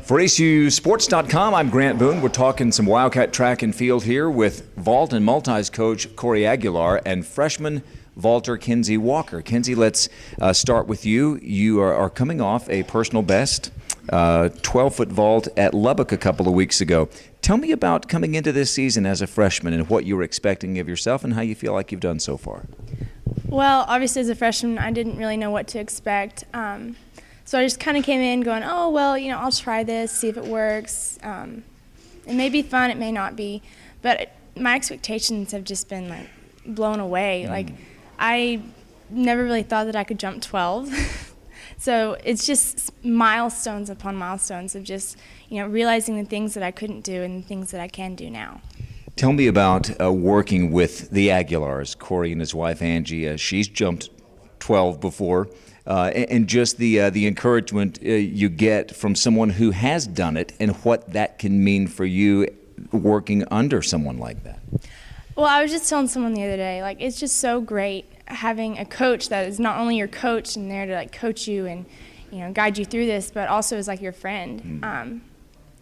For ACUsports.com, I'm Grant Boone. We're talking some Wildcat track and field here with vault and multis coach Cory Aguilar and freshman vaulter Kenzie Walker. Kenzie, let's start with you. You are coming off a personal best 12-foot vault at Lubbock a couple of weeks ago. Tell me about coming into this season as a freshman and what you were expecting of yourself and how you feel like you've done so far. Well, obviously as a freshman, I didn't really know what to expect. So I just kind of came in going, oh, well, I'll try this, see if it works. It may be fun, it may not be. But my expectations have just been, blown away. I never really thought that I could jump 12. So it's just milestones upon milestones of just, realizing the things that I couldn't do and the things that I can do now. Tell me about working with the Aguilars, Cory and his wife Angie. She's jumped 12 before. And just the encouragement you get from someone who has done it and what that can mean for you working under someone like that. Well, I was just telling someone the other day, it's just so great having a coach that is not only your coach and there to coach you and guide you through this, but also is like your friend.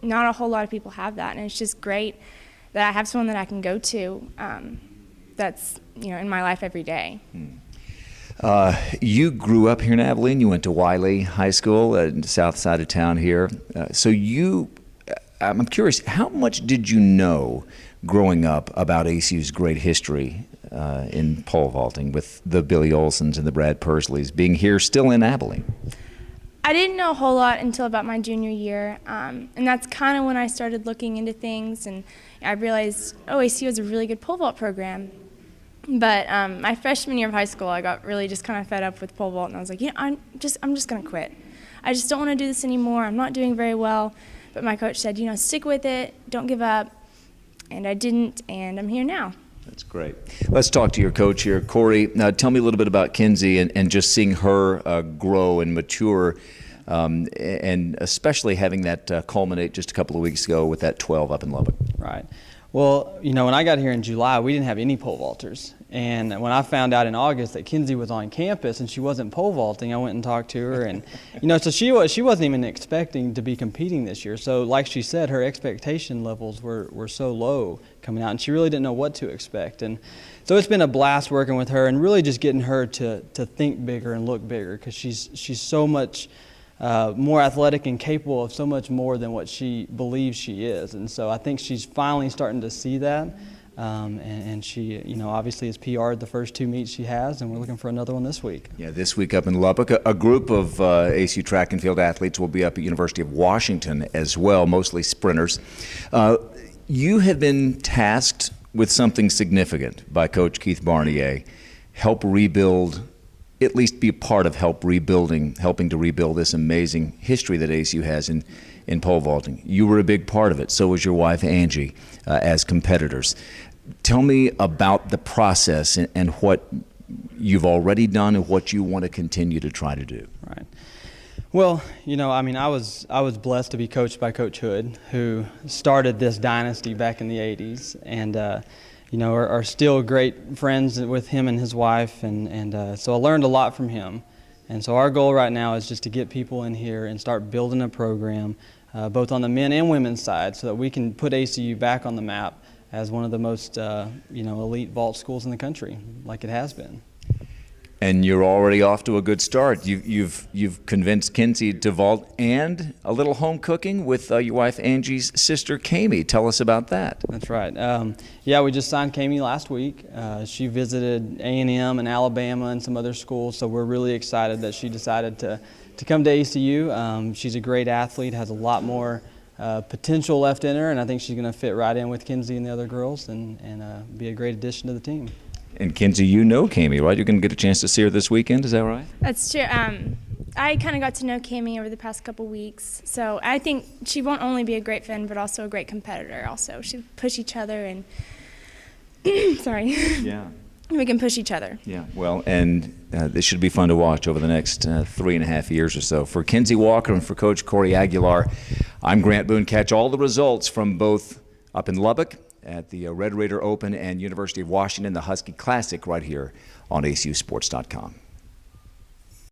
Not a whole lot of people have that, and it's just great that I have someone that I can go to that's in my life every day. You grew up here in Abilene. You went to Wiley High School in the south side of town here. I'm curious, how much did you know growing up about ACU's great history in pole vaulting with the Billy Olsons and the Brad Pursleys being here still in Abilene? I didn't know a whole lot until about my junior year, and that's kind of when I started looking into things, and I realized, ACU has a really good pole vault program. But my freshman year of high school, I got really just kind of fed up with pole vault, and I was like, I'm just going to quit. I just don't want to do this anymore. I'm not doing very well. But my coach said, stick with it, don't give up. And I didn't, and I'm here now. That's great. Let's talk to your coach here. Cory, now tell me a little bit about Kenzie and just seeing her grow and mature, and especially having that culminate just a couple of weeks ago with that 12 up in Lubbock. Right. Well, when I got here in July, we didn't have any pole vaulters. And when I found out in August that Kenzie was on campus and she wasn't pole vaulting, I went and talked to her. And, so she wasn't even expecting to be competing this year. So like she said, her expectation levels were so low coming out, and she really didn't know what to expect. And so it's been a blast working with her and really just getting her to think bigger and look bigger, because she's so much more athletic and capable of so much more than what she believes she is. And so I think she's finally starting to see that. And she, obviously has PR'd the first 2 meets she has, and we're looking for another one this week. Yeah, this week up in Lubbock. A group of ACU track and field athletes will be up at University of Washington as well, mostly sprinters. You have been tasked with something significant by Coach Keith Barnier. Help rebuild, at least be a part of helping to rebuild this amazing history that ACU has in pole vaulting. You were a big part of it. So was your wife, Angie, as competitors. Tell me about the process and what you've already done and what you want to continue to try to do. Right. Well, I was blessed to be coached by Coach Hood, who started this dynasty back in the 80s, and are still great friends with him and his wife, and so I learned a lot from him. And so our goal right now is just to get people in here and start building a program, both on the men and women's side, so that we can put ACU back on the map as one of the most elite vault schools in the country, like it has been. And you're already off to a good start. You've convinced Kenzie to vault, and a little home cooking with your wife Angie's sister Kami. Tell us about that. That's right. Yeah, we just signed Kami last week. She visited A&M and Alabama and some other schools, so we're really excited that she decided to come to ACU. She's a great athlete, has a lot more potential left in her, and I think she's going to fit right in with Kenzie and the other girls and be a great addition to the team. And Kenzie, Kami, right? You're going to get a chance to see her this weekend, is that right? That's true. I kind of got to know Kami over the past couple weeks, so I think she won't only be a great friend, but also a great competitor. Also, she'll push each other, and sorry. Yeah. We can push each other. Yeah. Well, and this should be fun to watch over the next 3.5 years or so. For Kenzie Walker and for Coach Cory Aguilar, I'm Grant Boone. Catch all the results from both up in Lubbock at the Red Raider Open and University of Washington, the Husky Classic, right here on ACUsports.com.